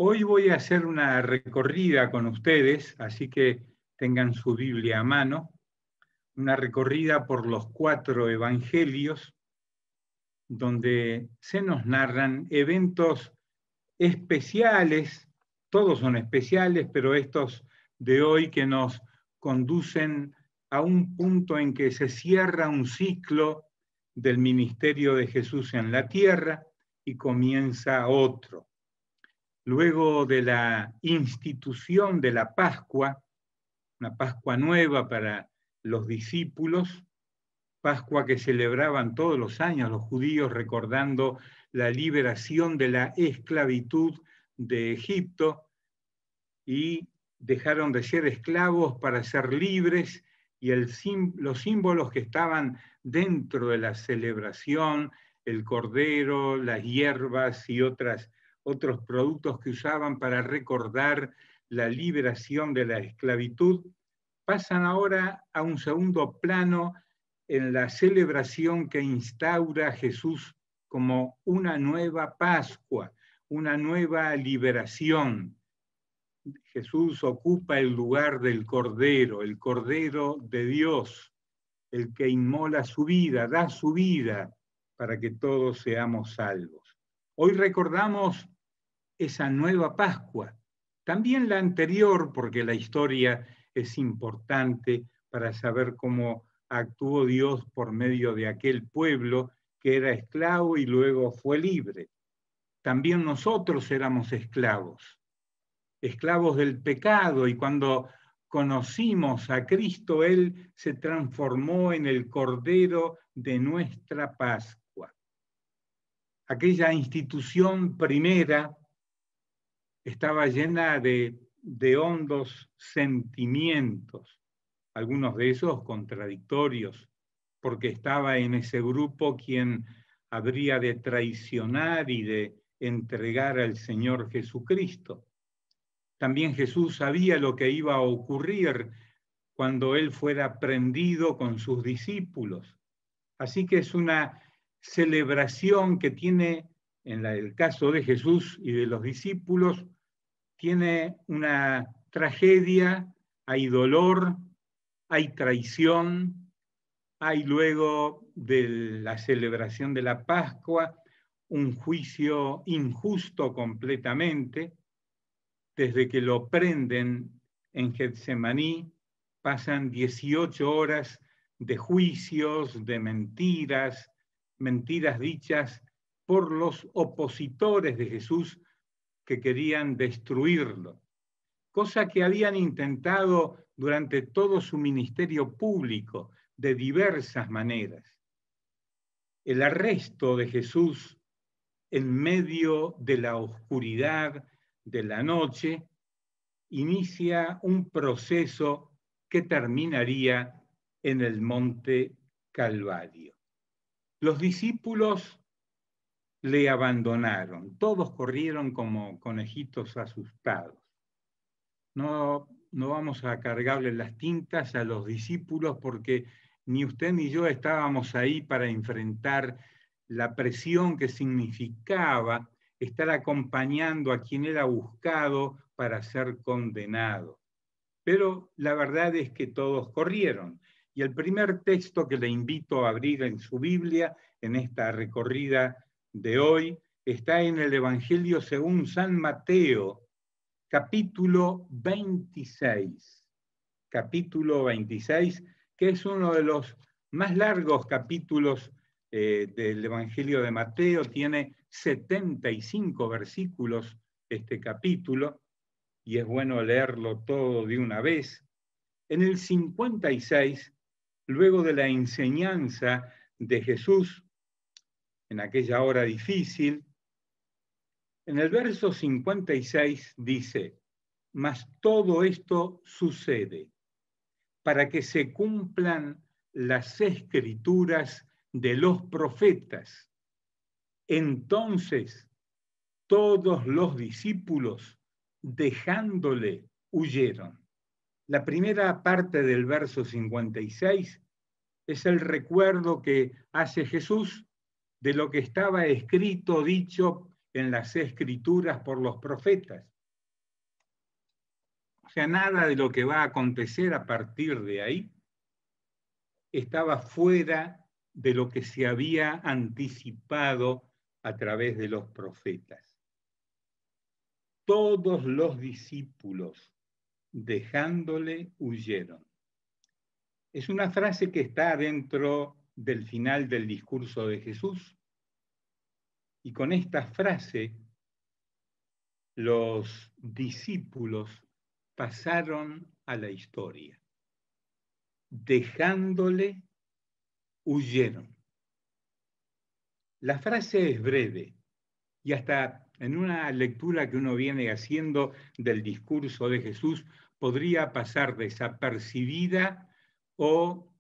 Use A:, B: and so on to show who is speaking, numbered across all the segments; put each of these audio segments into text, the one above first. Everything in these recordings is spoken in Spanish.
A: Hoy voy a hacer una recorrida con ustedes, así que tengan su Biblia a mano, una recorrida por los 4 evangelios, donde se nos narran eventos especiales, todos son especiales, pero estos de hoy que nos conducen a un punto en que se cierra un ciclo del ministerio de Jesús en la tierra y comienza otro. Luego de la institución de la Pascua, una Pascua nueva para los discípulos, Pascua que celebraban todos los años los judíos recordando la liberación de la esclavitud de Egipto, y dejaron de ser esclavos para ser libres, y los símbolos que estaban dentro de la celebración, el cordero, las hierbas y otros productos que usaban para recordar la liberación de la esclavitud, pasan ahora a un segundo plano en la celebración que instaura Jesús como una nueva Pascua, una nueva liberación. Jesús ocupa el lugar del Cordero, el Cordero de Dios, el que inmola su vida, da su vida para que todos seamos salvos. Hoy recordamos esa nueva Pascua, también la anterior, porque la historia es importante para saber cómo actuó Dios por medio de aquel pueblo que era esclavo y luego fue libre. También nosotros éramos esclavos del pecado, y cuando conocimos a Cristo, Él se transformó en el Cordero de nuestra Pascua. Aquella institución primera estaba llena de hondos sentimientos, algunos de esos contradictorios, porque estaba en ese grupo quien habría de traicionar y de entregar al Señor Jesucristo. También Jesús sabía lo que iba a ocurrir cuando Él fuera prendido con sus discípulos. Así que es una celebración que tiene, en el caso de Jesús y de los discípulos, tiene una tragedia, hay dolor, hay traición, hay luego de la celebración de la Pascua un juicio injusto completamente. Desde que lo prenden en Getsemaní, pasan 18 horas de juicios, de mentiras dichas por los opositores de Jesús que querían destruirlo, cosa que habían intentado durante todo su ministerio público de diversas maneras. El arresto de Jesús en medio de la oscuridad de la noche inicia un proceso que terminaría en el monte Calvario. Los discípulos le abandonaron, todos corrieron como conejitos asustados. No vamos a cargarle las tintas a los discípulos porque ni usted ni yo estábamos ahí para enfrentar la presión que significaba estar acompañando a quien era buscado para ser condenado. Pero la verdad es que todos corrieron. Y el primer texto que le invito a abrir en su Biblia, en esta recorrida de hoy, está en el Evangelio según San Mateo, capítulo 26. Capítulo 26, que es uno de los más largos capítulos del Evangelio de Mateo, tiene 75 versículos este capítulo, y es bueno leerlo todo de una vez. En el 56, luego de la enseñanza de Jesús en aquella hora difícil, en el verso 56 dice: mas todo esto sucede para que se cumplan las escrituras de los profetas. Entonces todos los discípulos, dejándole, huyeron. La primera parte del verso 56 es el recuerdo que hace Jesús de lo que estaba escrito, dicho en las escrituras por los profetas. O sea, nada de lo que va a acontecer a partir de ahí estaba fuera de lo que se había anticipado a través de los profetas. Todos los discípulos, dejándole, huyeron. Es una frase que está dentro del final del discurso de Jesús. Y con esta frase, los discípulos pasaron a la historia. Dejándole, huyeron. La frase es breve y hasta en una lectura que uno viene haciendo del discurso de Jesús podría pasar desapercibida o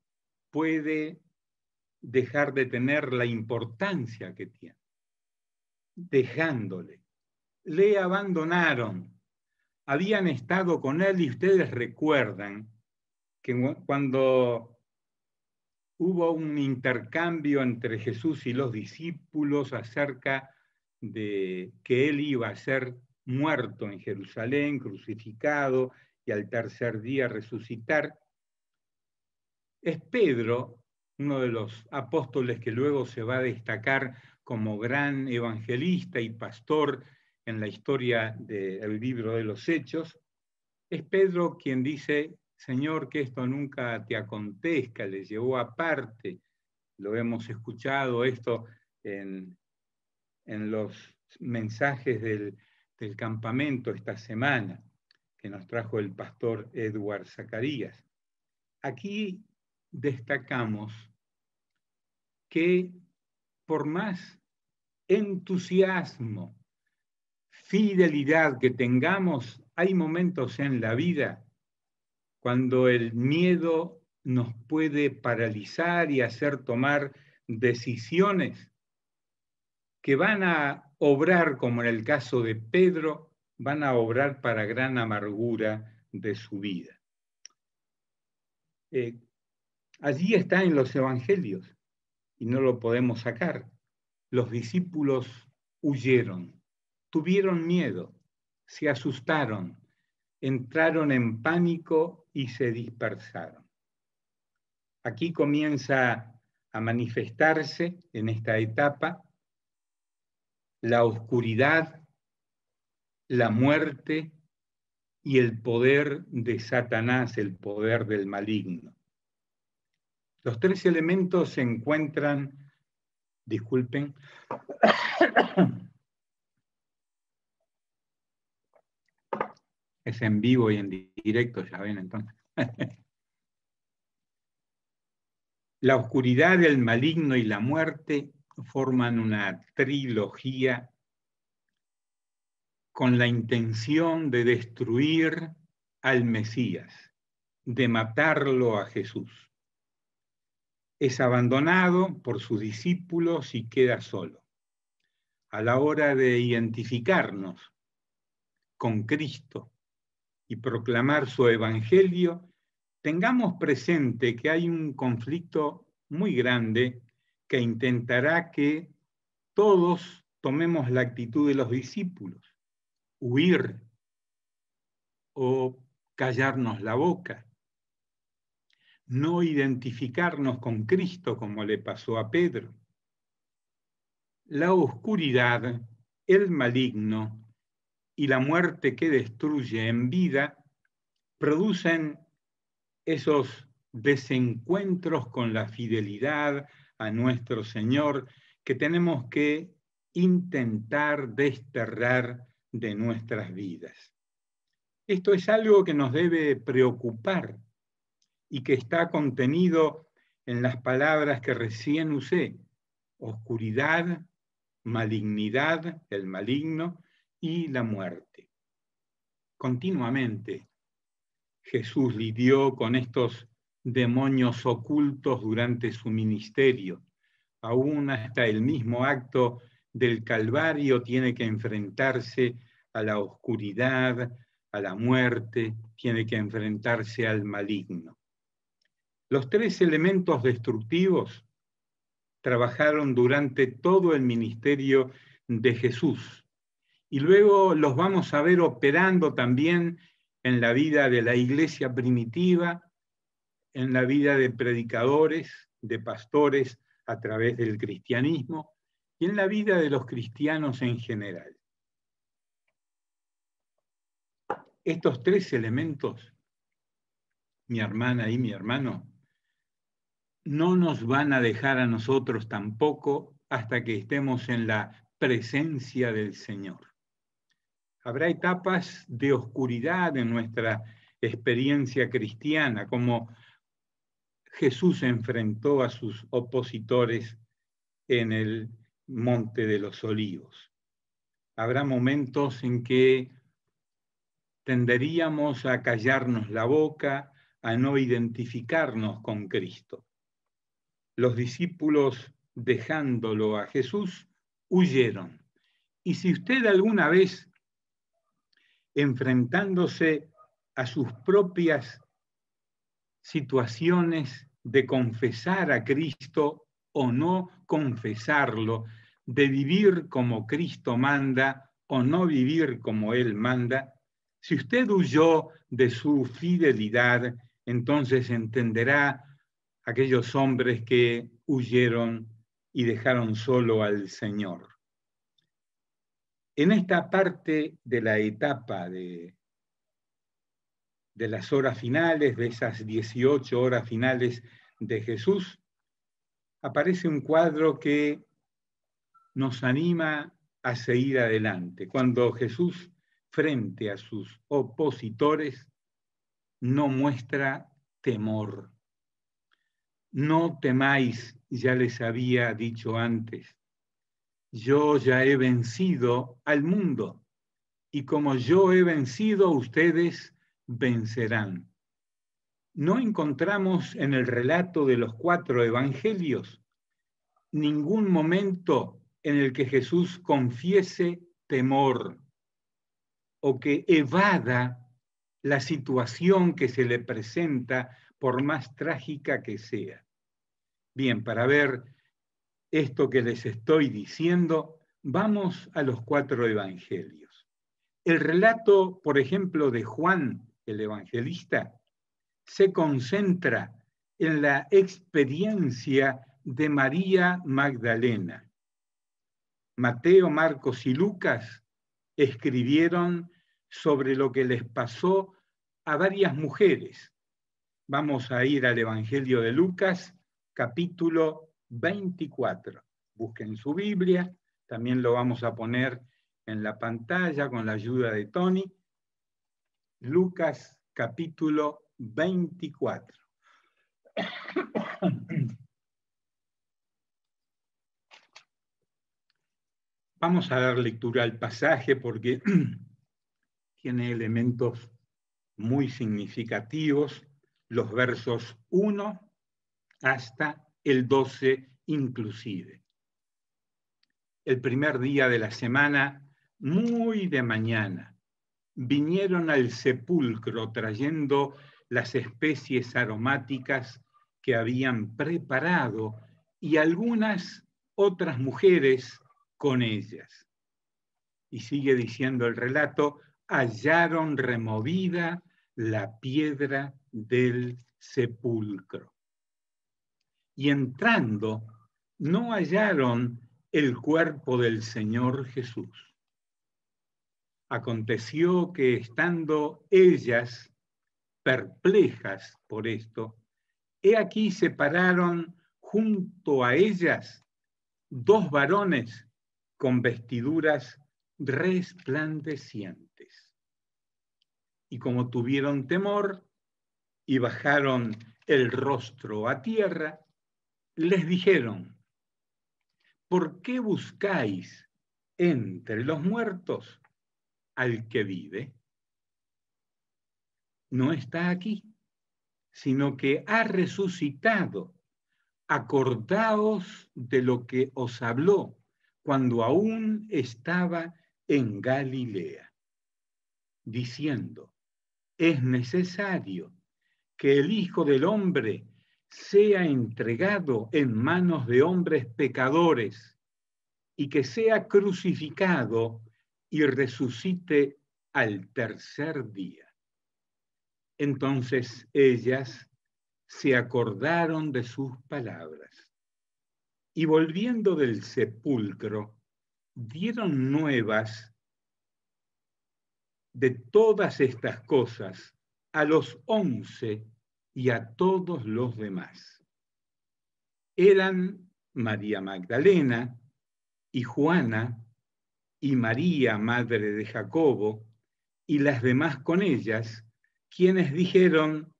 A: puede dejar de tener la importancia que tiene. Dejándole. Le abandonaron. Habían estado con él y ustedes recuerdan que cuando hubo un intercambio entre Jesús y los discípulos acerca de que él iba a ser muerto en Jerusalén, crucificado y al tercer día resucitar, es Pedro, uno de los apóstoles que luego se va a destacar como gran evangelista y pastor en la historia del libro de los Hechos, es Pedro quien dice: Señor, que esto nunca te acontezca, le llevó aparte. Lo hemos escuchado esto en los mensajes del campamento esta semana que nos trajo el pastor Edward Zacarías. Aquí destacamos que por más entusiasmo, fidelidad que tengamos, hay momentos en la vida cuando el miedo nos puede paralizar y hacer tomar decisiones que van a obrar, como en el caso de Pedro, van a obrar para gran amargura de su vida. Allí está en los evangelios y no lo podemos sacar. Los discípulos huyeron, tuvieron miedo, se asustaron, entraron en pánico y se dispersaron. Aquí comienza a manifestarse en esta etapa la oscuridad, la muerte y el poder de Satanás, el poder del maligno. Los tres elementos se encuentran, disculpen, es en vivo y en directo, ya ven entonces. La oscuridad, el maligno y la muerte forman una trilogía con la intención de destruir al Mesías, de matarlo a Jesús. Es abandonado por sus discípulos y queda solo. A la hora de identificarnos con Cristo y proclamar su evangelio, tengamos presente que hay un conflicto muy grande que intentará que todos tomemos la actitud de los discípulos, huir o callarnos la boca, no identificarnos con Cristo como le pasó a Pedro. La oscuridad, el maligno y la muerte que destruye en vida producen esos desencuentros con la fidelidad a nuestro Señor que tenemos que intentar desterrar de nuestras vidas. Esto es algo que nos debe preocupar y que está contenido en las palabras que recién usé: oscuridad, malignidad, el maligno, y la muerte. Continuamente Jesús lidió con estos demonios ocultos durante su ministerio. Aún hasta el mismo acto del Calvario tiene que enfrentarse a la oscuridad, a la muerte, tiene que enfrentarse al maligno. Los tres elementos destructivos trabajaron durante todo el ministerio de Jesús y luego los vamos a ver operando también en la vida de la iglesia primitiva, en la vida de predicadores, de pastores a través del cristianismo y en la vida de los cristianos en general. Estos tres elementos, mi hermana y mi hermano, no nos van a dejar a nosotros tampoco hasta que estemos en la presencia del Señor. Habrá etapas de oscuridad en nuestra experiencia cristiana, como Jesús enfrentó a sus opositores en el Monte de los Olivos. Habrá momentos en que tenderíamos a callarnos la boca, a no identificarnos con Cristo. Los discípulos, dejándolo a Jesús, huyeron. Y si usted alguna vez, enfrentándose a sus propias situaciones de confesar a Cristo o no confesarlo, de vivir como Cristo manda o no vivir como Él manda, si usted huyó de su fidelidad, entonces entenderá aquellos hombres que huyeron y dejaron solo al Señor. En esta parte de la etapa de las horas finales, de esas 18 horas finales de Jesús, aparece un cuadro que nos anima a seguir adelante. Cuando Jesús, frente a sus opositores, no muestra temor. No temáis, ya les había dicho antes, yo ya he vencido al mundo, y como yo he vencido, ustedes vencerán. No encontramos en el relato de los 4 evangelios ningún momento en el que Jesús confiese temor o que evada la situación que se le presenta, por más trágica que sea. Bien, para ver esto que les estoy diciendo, vamos a los 4 evangelios. El relato, por ejemplo, de Juan, el evangelista, se concentra en la experiencia de María Magdalena. Mateo, Marcos y Lucas escribieron sobre lo que les pasó a varias mujeres. Vamos a ir al Evangelio de Lucas, capítulo 24. Busquen su Biblia, también lo vamos a poner en la pantalla con la ayuda de Tony. Lucas, capítulo 24. Vamos a dar lectura al pasaje porque tiene elementos muy significativos, los versos 1 hasta el 12 inclusive. El primer día de la semana, muy de mañana, vinieron al sepulcro trayendo las especies aromáticas que habían preparado y algunas otras mujeres con ellas. Y sigue diciendo el relato, hallaron removida la piedra del sepulcro. Y entrando, no hallaron el cuerpo del Señor Jesús. Aconteció que estando ellas perplejas por esto, he aquí se pararon junto a ellas 2 varones con vestiduras resplandecientes. Y como tuvieron temor y bajaron el rostro a tierra, les dijeron, ¿por qué buscáis entre los muertos al que vive? No está aquí, sino que ha resucitado. Acordaos de lo que os habló cuando aún estaba en Galilea, diciendo, es necesario que el Hijo del Hombre sea entregado en manos de hombres pecadores y que sea crucificado y resucite al tercer día. Entonces ellas se acordaron de sus palabras y volviendo del sepulcro, dieron nuevas de todas estas cosas a los 11 y a todos los demás. Eran María Magdalena y Juana y María, madre de Jacobo, y las demás con ellas, quienes dijeron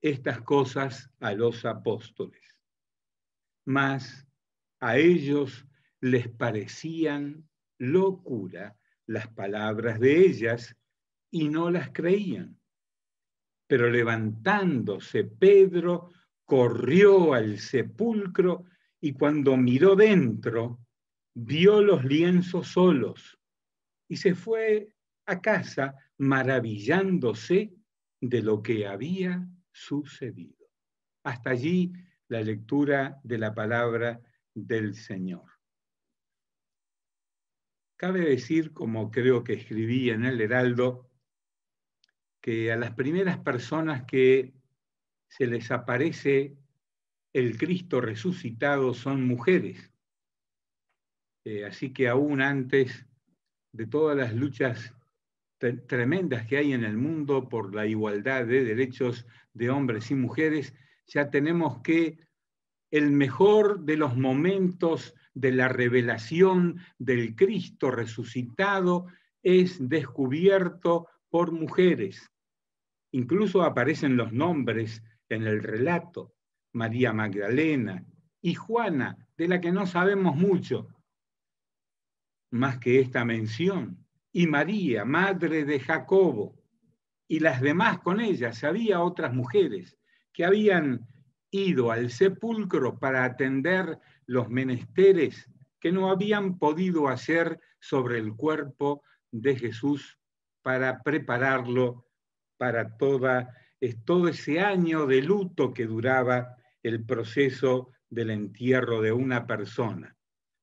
A: estas cosas a los apóstoles. Mas a ellos les parecían locura las palabras de ellas y no las creían. Pero levantándose Pedro, corrió al sepulcro y cuando miró dentro, vio los lienzos solos y se fue a casa maravillándose de lo que había sucedido. Hasta allí la lectura de la palabra del Señor. Cabe decir, como creo que escribí en el Heraldo, que a las primeras personas que se les aparece el Cristo resucitado son mujeres. Así que aún antes de todas las luchas tremendas que hay en el mundo por la igualdad de derechos de hombres y mujeres, ya tenemos que el mejor de los momentos de la revelación del Cristo resucitado es descubierto por mujeres. Incluso aparecen los nombres en el relato, María Magdalena y Juana, de la que no sabemos mucho, más que esta mención, y María, madre de Jacobo, y las demás con ellas. Había otras mujeres que habían ido al sepulcro para atender los menesteres que no habían podido hacer sobre el cuerpo de Jesús para prepararlo para todo ese año de luto que duraba el proceso del entierro de una persona.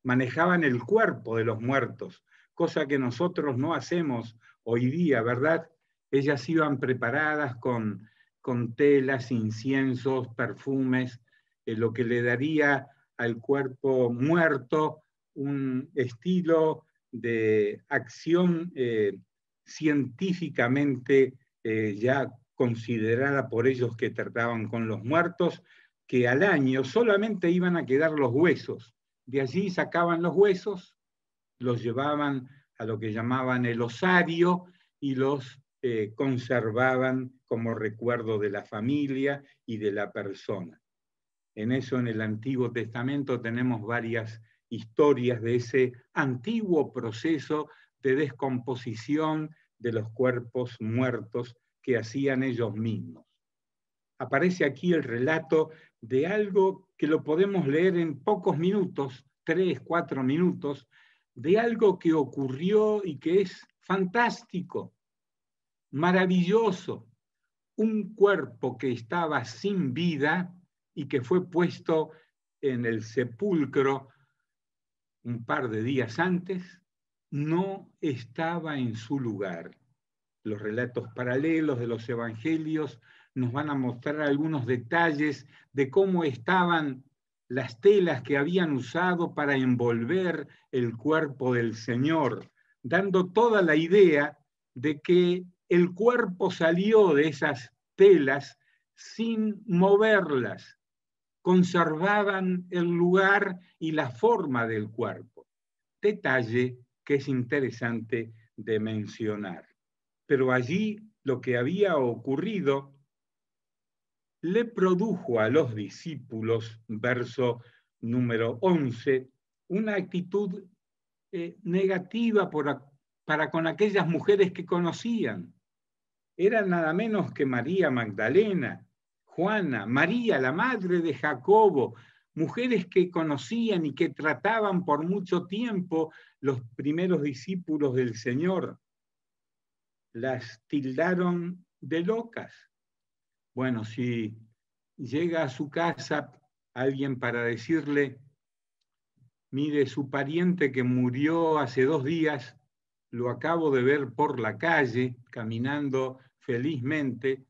A: Manejaban el cuerpo de los muertos, cosa que nosotros no hacemos hoy día, ¿verdad? Ellas iban preparadas con telas, inciensos, perfumes, lo que le daría al cuerpo muerto un estilo de acción científicamente ya considerada por ellos que trataban con los muertos, que al año solamente iban a quedar los huesos. De allí sacaban los huesos, los llevaban a lo que llamaban el osario y los conservaban como recuerdo de la familia y de la persona. En eso, en el Antiguo Testamento, tenemos varias historias de ese antiguo proceso de descomposición de los cuerpos muertos que hacían ellos mismos. Aparece aquí el relato de algo que lo podemos leer en pocos minutos, 3, 4 minutos, de algo que ocurrió y que es fantástico, maravilloso. Un cuerpo que estaba sin vida y que fue puesto en el sepulcro un par de días antes, no estaba en su lugar. Los relatos paralelos de los evangelios nos van a mostrar algunos detalles de cómo estaban las telas que habían usado para envolver el cuerpo del Señor, dando toda la idea de que el cuerpo salió de esas telas sin moverlas, conservaban el lugar y la forma del cuerpo. Detalle que es interesante de mencionar. Pero allí lo que había ocurrido le produjo a los discípulos, verso número 11, una actitud negativa para con aquellas mujeres que conocían. Eran nada menos que María Magdalena, Juana, María, la madre de Jacobo, mujeres que conocían y que trataban por mucho tiempo los primeros discípulos del Señor. Las tildaron de locas. Bueno, si llega a su casa alguien para decirle, mire, su pariente que murió hace 2 días, lo acabo de ver por la calle, caminando felizmente,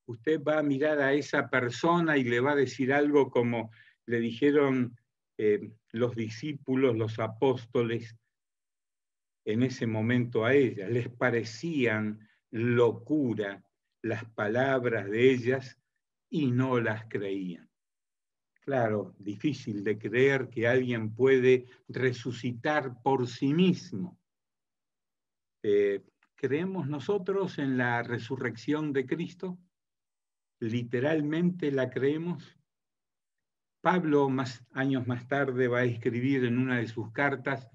A: usted va a mirar a esa persona y le va a decir algo como le dijeron los discípulos, los apóstoles, en ese momento a ella. Les parecían locura las palabras de ellas y no las creían. Claro, difícil de creer que alguien puede resucitar por sí mismo. ¿Creemos nosotros en la resurrección de Cristo? ¿Literalmente la creemos? Pablo, años más tarde, va a escribir en una de sus cartas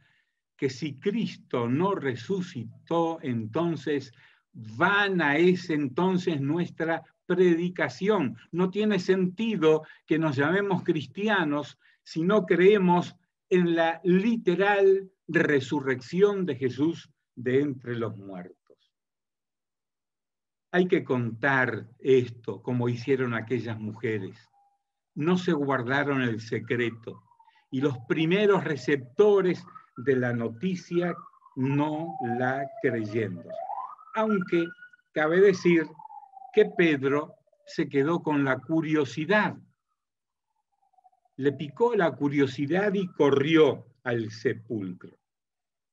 A: que si Cristo no resucitó, entonces vana es entonces nuestra predicación. No tiene sentido que nos llamemos cristianos si no creemos en la literal resurrección de Jesús de entre los muertos. Hay que contar esto como hicieron aquellas mujeres. No se guardaron el secreto y los primeros receptores de la noticia no la creyeron. Aunque cabe decir que Pedro se quedó con la curiosidad. Le picó la curiosidad y corrió al sepulcro.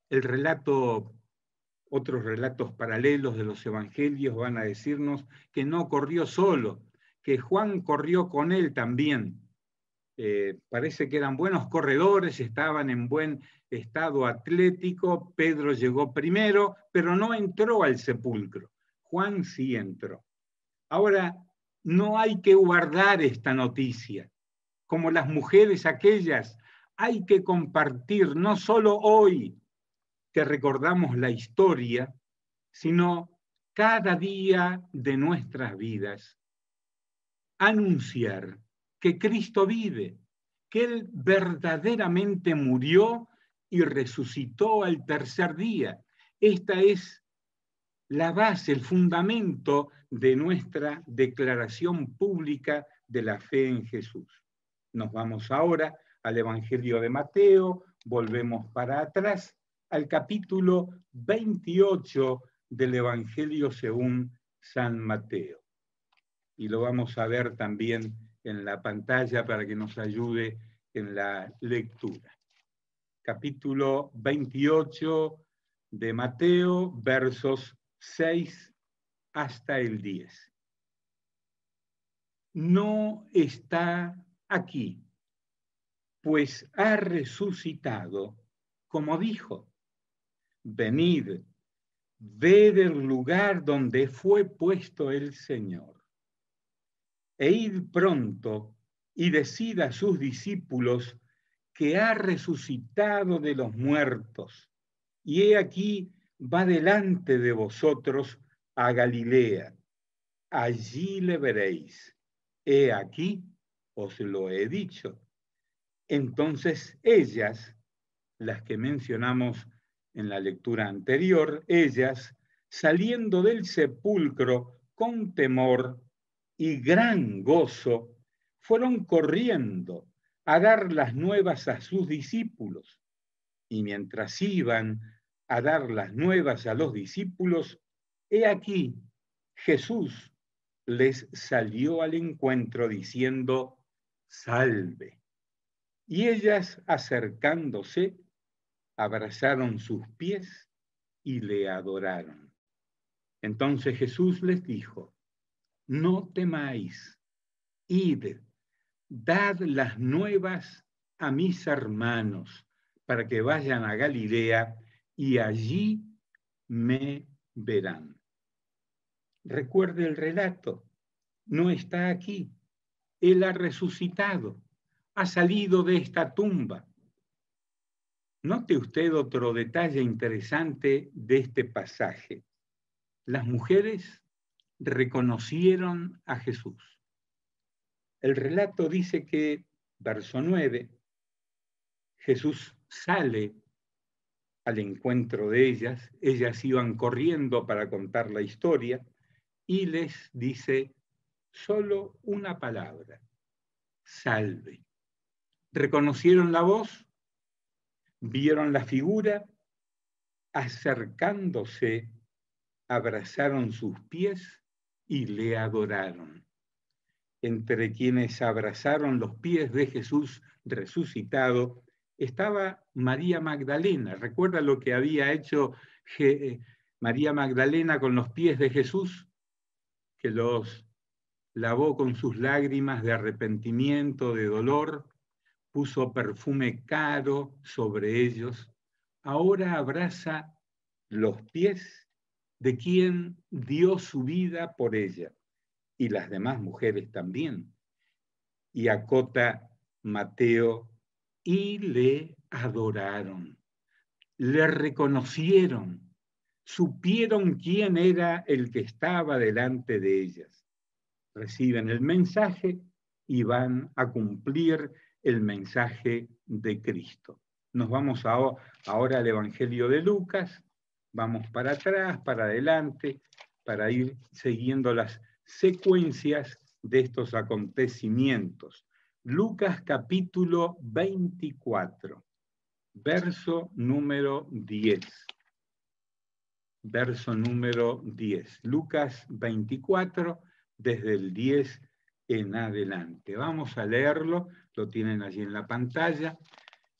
A: El relato, otros relatos paralelos de los evangelios van a decirnos que no corrió solo, que Juan corrió con él también. Parece que eran buenos corredores, estaban en buen estado atlético. Pedro llegó primero, pero no entró al sepulcro. Juan sí entró. Ahora, no hay que guardar esta noticia. Como las mujeres aquellas, hay que compartir, no solo hoy que recordamos la historia, sino cada día de nuestras vidas. Anunciar que Cristo vive, que Él verdaderamente murió y resucitó al tercer día. Esta es la base, el fundamento de nuestra declaración pública de la fe en Jesús. Nos vamos ahora al Evangelio de Mateo, volvemos para atrás, al capítulo 28 del Evangelio según San Mateo. Y lo vamos a ver también en la pantalla para que nos ayude en la lectura. Capítulo 28 de Mateo, versos 6 hasta el 10. No está aquí, pues ha resucitado, como dijo. Venid, ved el lugar donde fue puesto el Señor. E id pronto y decid a sus discípulos que ha resucitado de los muertos, y he aquí va delante de vosotros a Galilea. Allí le veréis. He aquí, os lo he dicho. Entonces ellas, las que mencionamos en la lectura anterior, ellas, saliendo del sepulcro con temor y gran gozo, fueron corriendo a dar las nuevas a sus discípulos. Y mientras iban a dar las nuevas a los discípulos, he aquí, Jesús les salió al encuentro diciendo, salve. Y ellas, acercándose, abrazaron sus pies y le adoraron. Entonces Jesús les dijo, no temáis, id, dad las nuevas a mis hermanos, para que vayan a Galilea y allí me verán. Recuerde el relato, no está aquí, Él ha resucitado, ha salido de esta tumba. Note usted otro detalle interesante de este pasaje. Las mujeres reconocieron a Jesús. El relato dice que, verso 9, Jesús sale al encuentro de ellas iban corriendo para contar la historia, y les dice solo una palabra, salve. ¿Reconocieron la voz? ¿Vieron la figura? Acercándose, abrazaron sus pies y le adoraron. Entre quienes abrazaron los pies de Jesús resucitado estaba María Magdalena. ¿Recuerda lo que había hecho María Magdalena con los pies de Jesús? Que los lavó con sus lágrimas de arrepentimiento, de dolor, puso perfume caro sobre ellos. Ahora abraza los pies de quien dio su vida por ella, y las demás mujeres también. Y acota Mateo, y le adoraron, le reconocieron, supieron quién era el que estaba delante de ellas. Reciben el mensaje y van a cumplir el mensaje de Cristo. Nos vamos ahora al Evangelio de Lucas, vamos para atrás, para adelante, para ir siguiendo las secuencias de estos acontecimientos. Lucas capítulo 24, verso número 10. Verso número 10. Lucas 24, desde el 10 en adelante. Vamos a leerlo, lo tienen allí en la pantalla.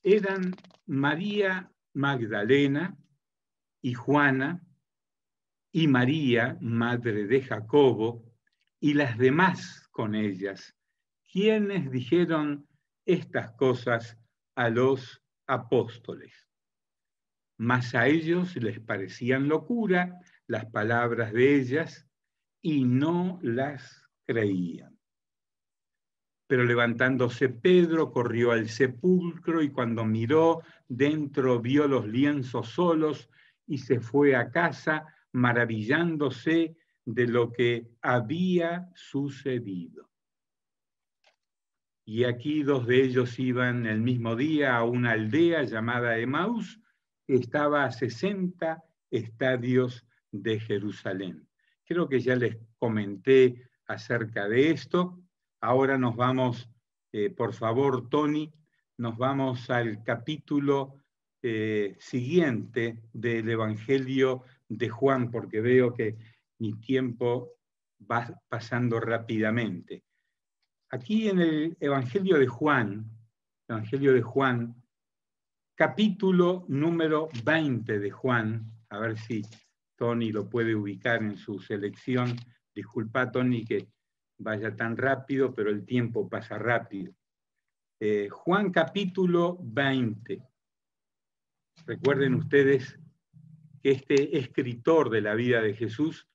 A: Eran María Magdalena y Juana y María, madre de Jacobo, y las demás con ellas, quienes dijeron estas cosas a los apóstoles. Mas a ellos les parecían locura las palabras de ellas y no las creían. Pero levantándose Pedro, corrió al sepulcro y cuando miró dentro vio los lienzos solos y se fue a casa maravillándose de lo que había sucedido. Y aquí dos de ellos iban el mismo día a una aldea llamada Emaús, que estaba a 60 estadios de Jerusalén. Creo que ya les comenté acerca de esto. Ahora nos vamos, por favor, Tony, nos vamos al capítulo siguiente del Evangelio de Juan, porque veo que mi tiempo va pasando rápidamente. Aquí en el Evangelio de Juan, capítulo número 20 de Juan, a ver si Tony lo puede ubicar en su selección. Disculpa, Tony, que vaya tan rápido, pero el tiempo pasa rápido. Juan capítulo 20. Recuerden ustedes que este escritor de la vida de Jesús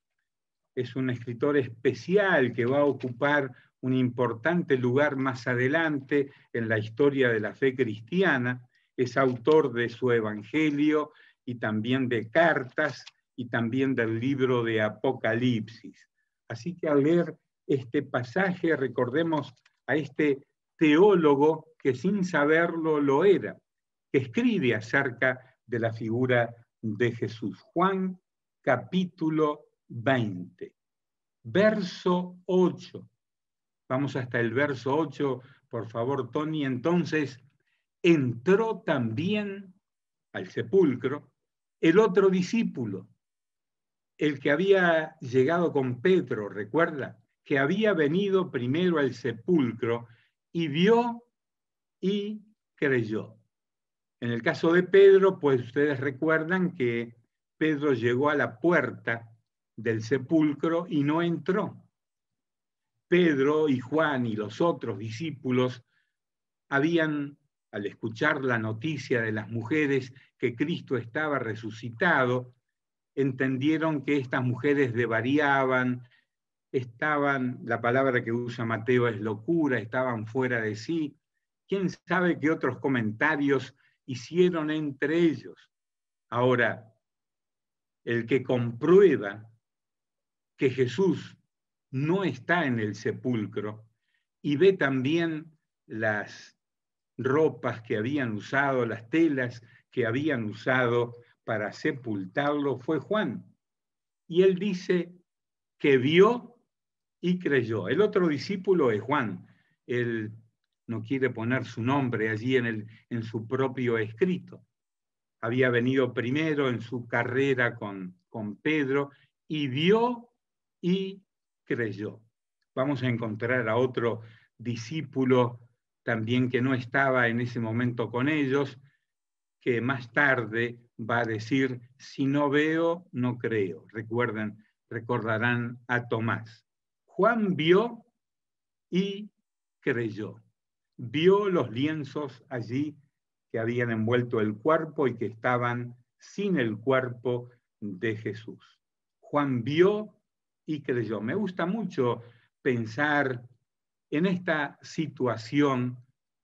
A: es un escritor especial que va a ocupar un importante lugar más adelante en la historia de la fe cristiana. Es autor de su Evangelio y también de cartas y también del libro de Apocalipsis. Así que al leer este pasaje recordemos a este teólogo que sin saberlo lo era, que escribe acerca de la figura de Jesús. Juan capítulo 20, verso 8. Vamos hasta el verso 8, por favor, Tony. Entonces, entró también al sepulcro el otro discípulo, el que había llegado con Pedro, recuerda, que había venido primero al sepulcro y vio y creyó. En el caso de Pedro, pues ustedes recuerdan que Pedro llegó a la puerta del sepulcro y no entró. Pedro y Juan y los otros discípulos habían, al escuchar la noticia de las mujeres que Cristo estaba resucitado, entendieron que estas mujeres devariaban, la palabra que usa Mateo es locura, estaban fuera de sí. ¿Quién sabe qué otros comentarios hicieron entre ellos? Ahora, el que comprueba que Jesús no está en el sepulcro y ve también las ropas que habían usado, las telas que habían usado para sepultarlo, fue Juan. Y él dice que vio y creyó. El otro discípulo es Juan. Él no quiere poner su nombre allí en su propio escrito. Había venido primero en su carrera con Pedro y vio y creyó. Vamos a encontrar a otro discípulo también que no estaba en ese momento con ellos, que más tarde va a decir, si no veo, no creo. Recordarán a Tomás. Juan vio y creyó. Vio los lienzos allí que habían envuelto el cuerpo y que estaban sin el cuerpo de Jesús. Juan vio y creyó. Me gusta mucho pensar en esta situación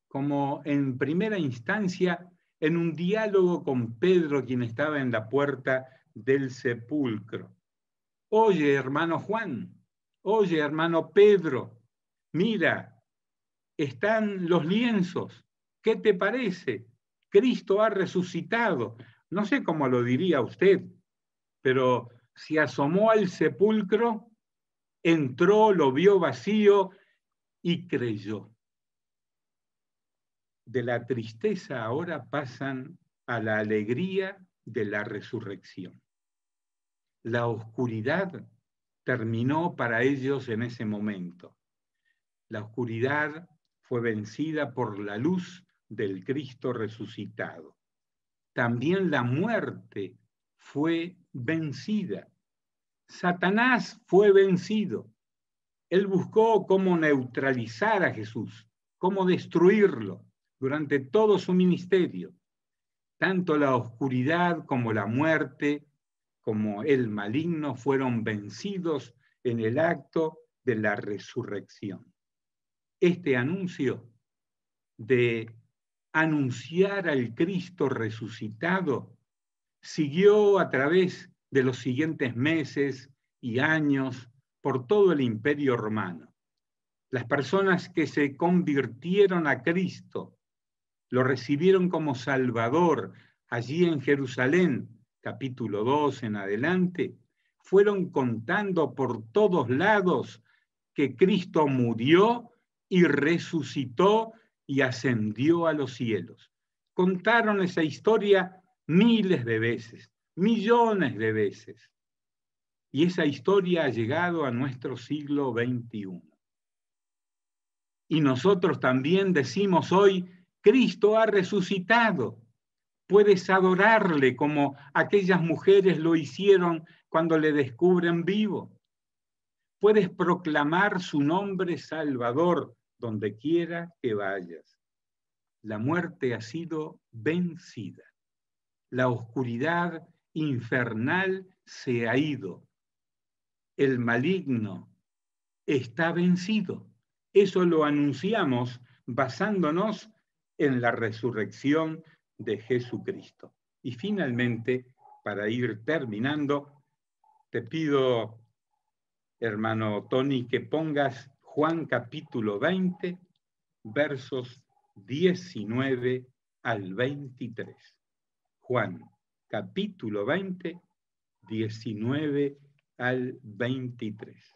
A: como en primera instancia en un diálogo con Pedro, quien estaba en la puerta del sepulcro. Oye, hermano Juan, oye, hermano Pedro, mira, están los lienzos. ¿Qué te parece? Cristo ha resucitado. No sé cómo lo diría usted, pero se asomó al sepulcro, entró, lo vio vacío y creyó. De la tristeza ahora pasan a la alegría de la resurrección. La oscuridad terminó para ellos en ese momento. La oscuridad fue vencida por la luz del Cristo resucitado. También la muerte fue vencida. Satanás fue vencido. Él buscó cómo neutralizar a Jesús, cómo destruirlo durante todo su ministerio. Tanto la oscuridad como la muerte, como el maligno, fueron vencidos en el acto de la resurrección. Este anuncio de anunciar al Cristo resucitado siguió a través de los siguientes meses y años por todo el Imperio Romano. Las personas que se convirtieron a Cristo lo recibieron como Salvador allí en Jerusalén, capítulo 2 en adelante, fueron contando por todos lados que Cristo murió y resucitó y ascendió a los cielos. Contaron esa historia miles de veces, millones de veces. Y esa historia ha llegado a nuestro siglo XXI. Y nosotros también decimos hoy, Cristo ha resucitado. Puedes adorarle como aquellas mujeres lo hicieron cuando le descubren vivo. Puedes proclamar su nombre Salvador donde quiera que vayas. La muerte ha sido vencida. La oscuridad infernal se ha ido. El maligno está vencido. Eso lo anunciamos basándonos en la resurrección de Jesucristo. Y finalmente, para ir terminando, te pido, hermano Tony, que pongas Juan capítulo 20, versos 19 al 23. Juan capítulo 20, 19 al 23.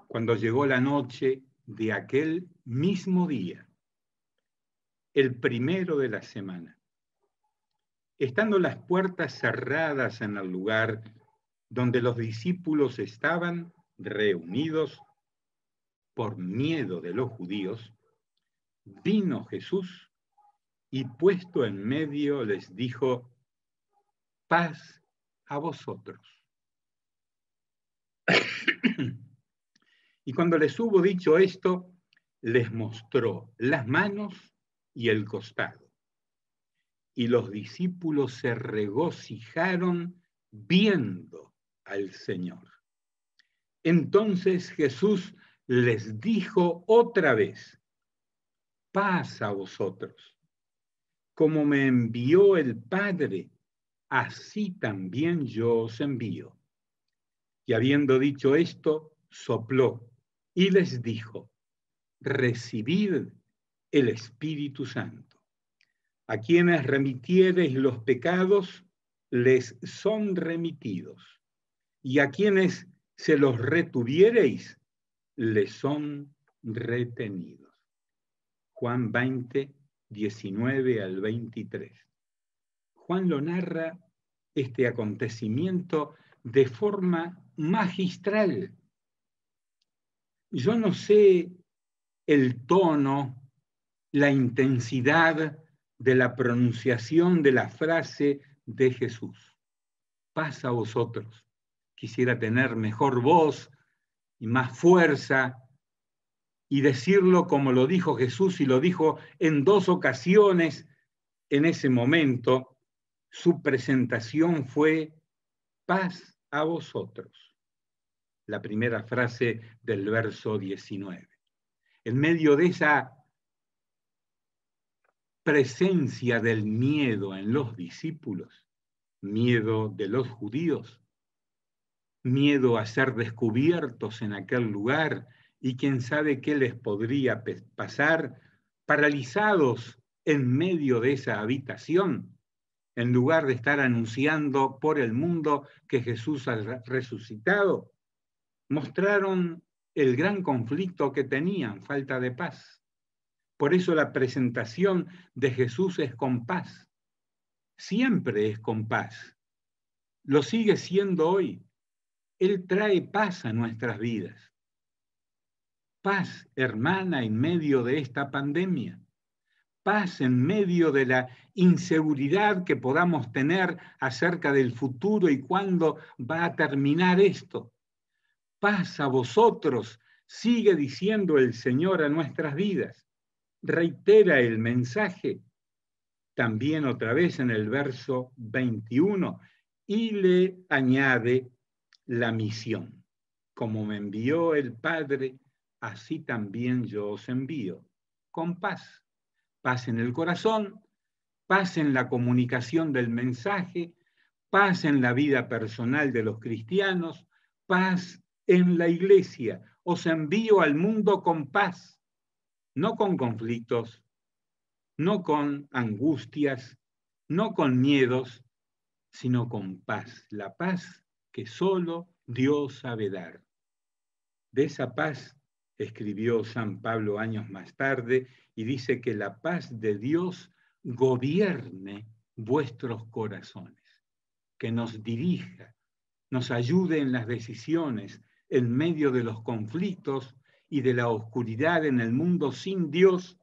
A: Cuando llegó la noche de aquel mismo día, el primero de la semana, estando las puertas cerradas en el lugar donde los discípulos estaban reunidos por miedo de los judíos, vino Jesús y puesto en medio les dijo, paz a vosotros. Y cuando les hubo dicho esto, les mostró las manos y el costado. Y los discípulos se regocijaron viendo al Señor. Entonces Jesús les dijo otra vez, paz a vosotros. Como me envió el Padre, así también yo os envío. Y habiendo dicho esto, sopló y les dijo, recibid el Espíritu Santo. A quienes remitiereis los pecados, les son remitidos. Y a quienes se los retuviereis, les son retenidos. Juan 20, 19 al 23. Juan lo narra este acontecimiento de forma magistral. Yo no sé el tono, la intensidad de la pronunciación de la frase de Jesús. Paz a vosotros. Quisiera tener mejor voz y más fuerza y decirlo como lo dijo Jesús, y lo dijo en 2 ocasiones en ese momento. Su presentación fue paz a vosotros. La primera frase del verso 19. En medio de esa presencia del miedo en los discípulos, miedo de los judíos, miedo a ser descubiertos en aquel lugar y quién sabe qué les podría pasar, paralizados en medio de esa habitación, en lugar de estar anunciando por el mundo que Jesús ha resucitado, mostraron el gran conflicto que tenían, falta de paz. Por eso la presentación de Jesús es con paz. Siempre es con paz. Lo sigue siendo hoy. Él trae paz a nuestras vidas. Paz, hermana, en medio de esta pandemia. Paz en medio de la inseguridad que podamos tener acerca del futuro y cuándo va a terminar esto. Paz a vosotros, sigue diciendo el Señor a nuestras vidas. Reitera el mensaje también otra vez en el verso 21 y le añade la misión. Como me envió el Padre, así también yo os envío, con paz. Paz en el corazón, paz en la comunicación del mensaje, paz en la vida personal de los cristianos, paz en la iglesia. Os envío al mundo con paz, no con conflictos, no con angustias, no con miedos, sino con paz. La paz que solo Dios sabe dar. De esa paz escribió San Pablo años más tarde y dice que la paz de Dios gobierne vuestros corazones, que nos dirija, nos ayude en las decisiones en medio de los conflictos y de la oscuridad en el mundo sin Dios,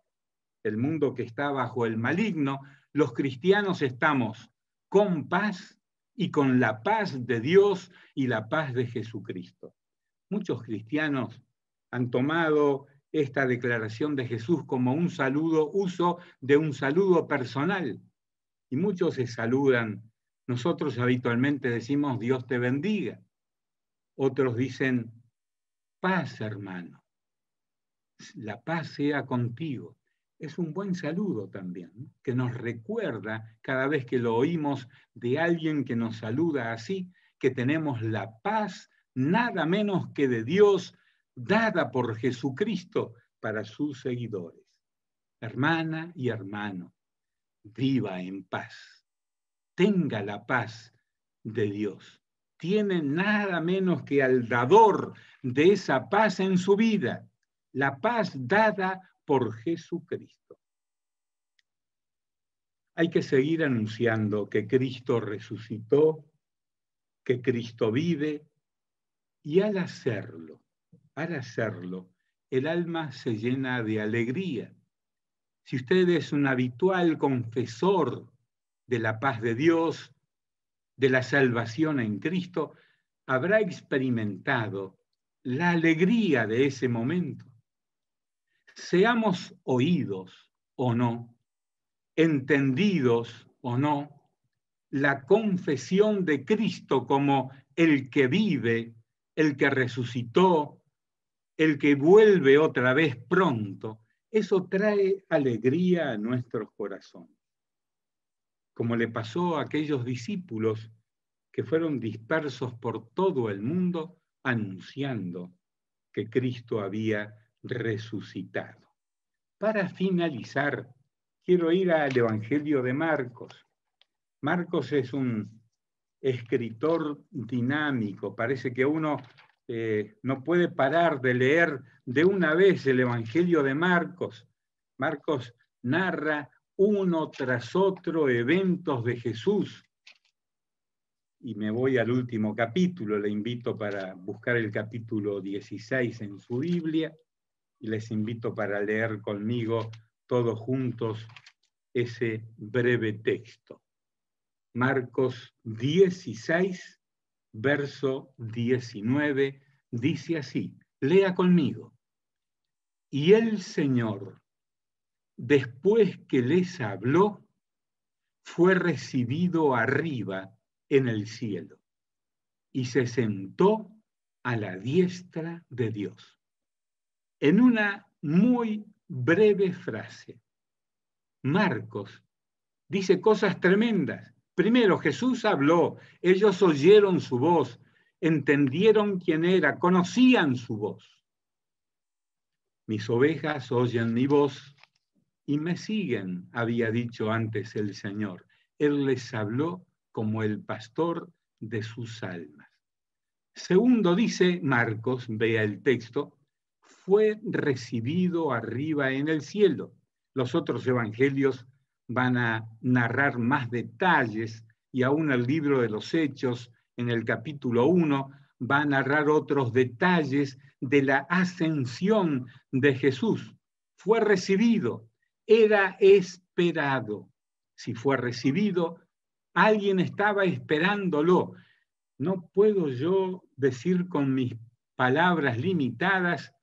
A: el mundo que está bajo el maligno. Los cristianos estamos con paz y con la paz de Dios y la paz de Jesucristo. Muchos cristianos han tomado esta declaración de Jesús como un saludo, uso de un saludo personal. Y muchos se saludan. Nosotros habitualmente decimos Dios te bendiga. Otros dicen paz, hermano. La paz sea contigo. Es un buen saludo también, ¿no? Que nos recuerda cada vez que lo oímos de alguien que nos saluda así, que tenemos la paz nada menos que de Dios, dada por Jesucristo para sus seguidores. Hermana y hermano, viva en paz. Tenga la paz de Dios. Tiene nada menos que al dador de esa paz en su vida. La paz dada por Jesucristo. Hay que seguir anunciando que Cristo resucitó, que Cristo vive, y al hacerlo, el alma se llena de alegría. Si usted es un habitual confesor de la paz de Dios, de la salvación en Cristo, habrá experimentado la alegría de ese momento. Seamos oídos o no, entendidos o no, la confesión de Cristo como el que vive, el que resucitó, el que vuelve otra vez pronto, eso trae alegría a nuestros corazones. Como le pasó a aquellos discípulos que fueron dispersos por todo el mundo anunciando que Cristo había resucitado. Para finalizar, quiero ir al Evangelio de Marcos. Marcos es un escritor dinámico, parece que uno no puede parar de leer de una vez el Evangelio de Marcos. Marcos narra uno tras otro eventos de Jesús. y me voy al último capítulo. Le invito para buscar el capítulo 16 en su Biblia y les invito para leer conmigo todos juntos ese breve texto. Marcos 16, verso 19, dice así, lea conmigo. Y el Señor, después que les habló, fue recibido arriba en el cielo y se sentó a la diestra de Dios. En una muy breve frase, Marcos dice cosas tremendas. Primero, Jesús habló, ellos oyeron su voz, entendieron quién era, conocían su voz. Mis ovejas oyen mi voz y me siguen, había dicho antes el Señor. Él les habló como el pastor de sus almas. Segundo, dice Marcos, vea el texto, fue recibido arriba en el cielo. Los otros evangelios van a narrar más detalles y aún el libro de los Hechos, en el capítulo 1, va a narrar otros detalles de la ascensión de Jesús. Fue recibido, era esperado. Si fue recibido, alguien estaba esperándolo. No puedo yo decir con mis palabras limitadas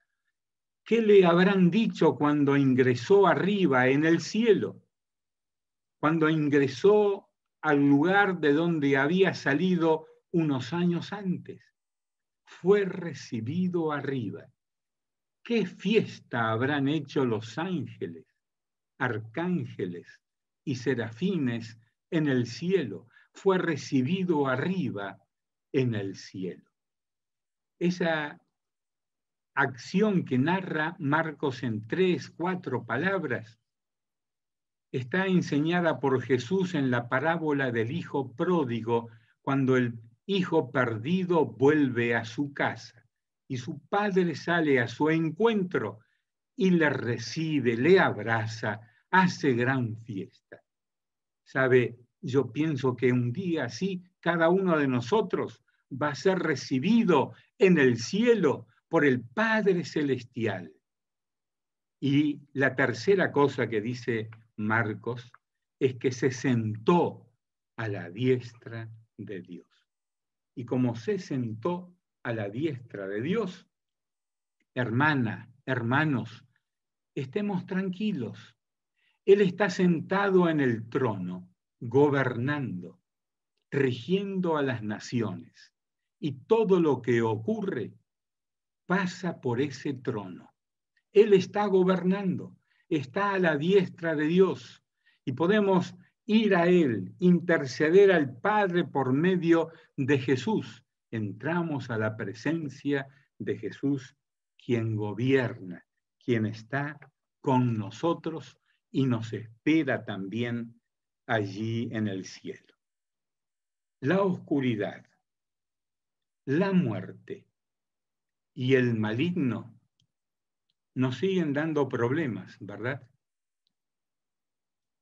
A: qué le habrán dicho cuando ingresó arriba en el cielo, cuando ingresó al lugar de donde había salido unos años antes. Fue recibido arriba. ¿Qué fiesta habrán hecho los ángeles, arcángeles y serafines en el cielo? Fue recibido arriba en el cielo. Esa acción que narra Marcos en 3, 4 palabras está enseñada por Jesús en la parábola del hijo pródigo, cuando el hijo perdido vuelve a su casa y su padre sale a su encuentro y le recibe, le abraza, hace gran fiesta. ¿Sabe? Yo pienso que un día así cada uno de nosotros va a ser recibido en el cielo por el Padre Celestial. Y la tercera cosa que dice Marcos es que se sentó a la diestra de Dios. Y como se sentó a la diestra de Dios, hermana, hermanos, estemos tranquilos. Él está sentado en el trono, gobernando, rigiendo a las naciones. Y todo lo que ocurre pasa por ese trono. Él está gobernando, está a la diestra de Dios y podemos ir a Él, interceder al Padre por medio de Jesús. Entramos a la presencia de Jesús, quien gobierna, quien está con nosotros y nos espera también allí en el cielo. La oscuridad, la muerte y el maligno nos siguen dando problemas, ¿verdad?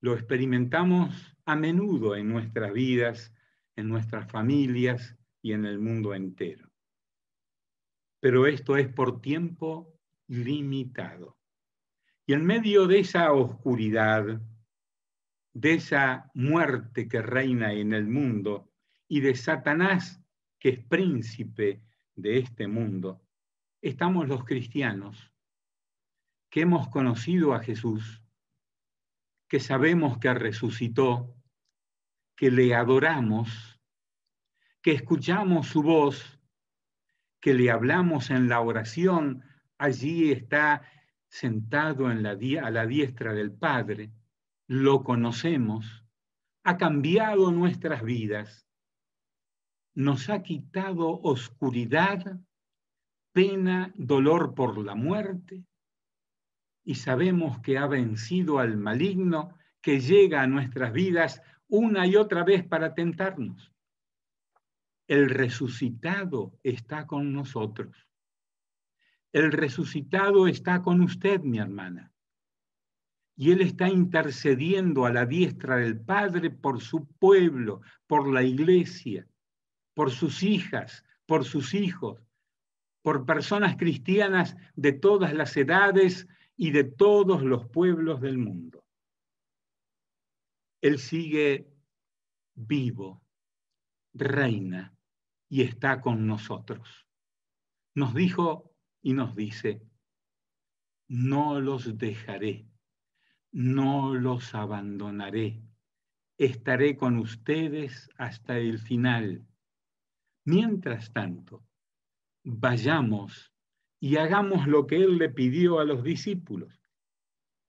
A: Lo experimentamos a menudo en nuestras vidas, en nuestras familias y en el mundo entero. Pero esto es por tiempo limitado. Y en medio de esa oscuridad, de esa muerte que reina en el mundo y de Satanás, que es príncipe de este mundo, estamos los cristianos que hemos conocido a Jesús, que sabemos que resucitó, que le adoramos, que escuchamos su voz, que le hablamos en la oración, allí está sentado a la diestra del Padre, lo conocemos, ha cambiado nuestras vidas, nos ha quitado oscuridad, pena, dolor por la muerte, y sabemos que ha vencido al maligno que llega a nuestras vidas una y otra vez para tentarnos. El resucitado está con nosotros. El resucitado está con usted, mi hermana. Y Él está intercediendo a la diestra del Padre por su pueblo, por la iglesia. por sus hijas, por sus hijos, por personas cristianas de todas las edades y de todos los pueblos del mundo. Él sigue vivo, reina y está con nosotros. Nos dijo y nos dice: no los dejaré, no los abandonaré, estaré con ustedes hasta el final. Mientras tanto, vayamos y hagamos lo que Él le pidió a los discípulos.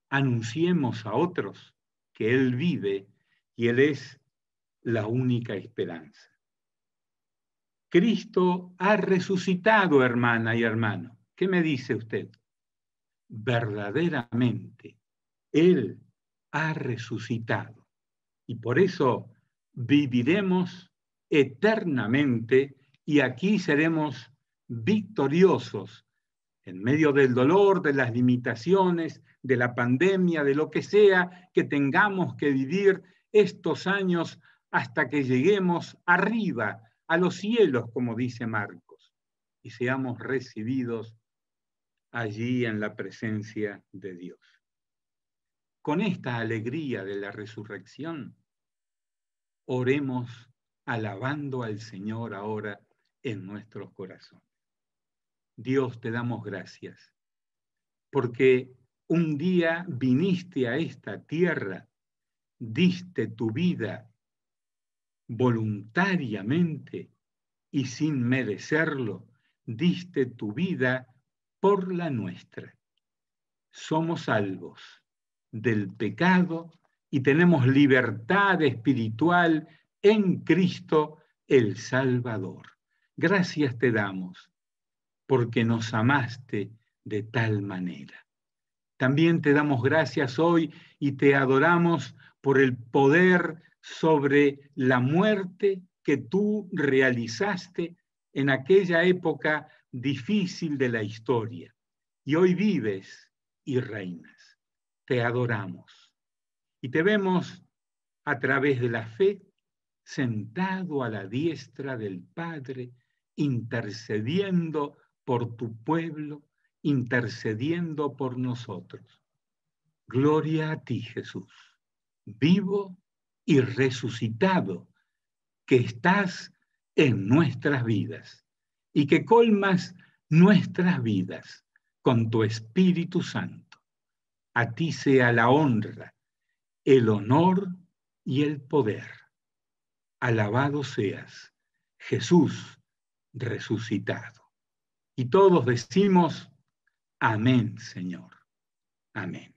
A: Anunciemos a otros que Él vive y Él es la única esperanza. Cristo ha resucitado, hermana y hermano. ¿Qué me dice usted? Verdaderamente, Él ha resucitado. Y por eso viviremos eternamente y aquí seremos victoriosos en medio del dolor, de las limitaciones, de la pandemia, de lo que sea que tengamos que vivir estos años hasta que lleguemos arriba a los cielos, como dice Marcos, y seamos recibidos allí en la presencia de Dios. Con esta alegría de la resurrección, oremos alabando al Señor ahora en nuestros corazones. Dios, te damos gracias, porque un día viniste a esta tierra, diste tu vida voluntariamente y sin merecerlo, diste tu vida por la nuestra. Somos salvos del pecado y tenemos libertad espiritual en Cristo el Salvador. Gracias te damos porque nos amaste de tal manera. También te damos gracias hoy y te adoramos por el poder sobre la muerte que tú realizaste en aquella época difícil de la historia. Y hoy vives y reinas. Te adoramos. Y te vemos a través de la fe sentado a la diestra del Padre, intercediendo por tu pueblo, intercediendo por nosotros. Gloria a ti, Jesús, vivo y resucitado, que estás en nuestras vidas y que colmas nuestras vidas con tu Espíritu Santo. A ti sea la honra, el honor y el poder. Alabado seas, Jesús resucitado. Y todos decimos, amén, Señor. Amén.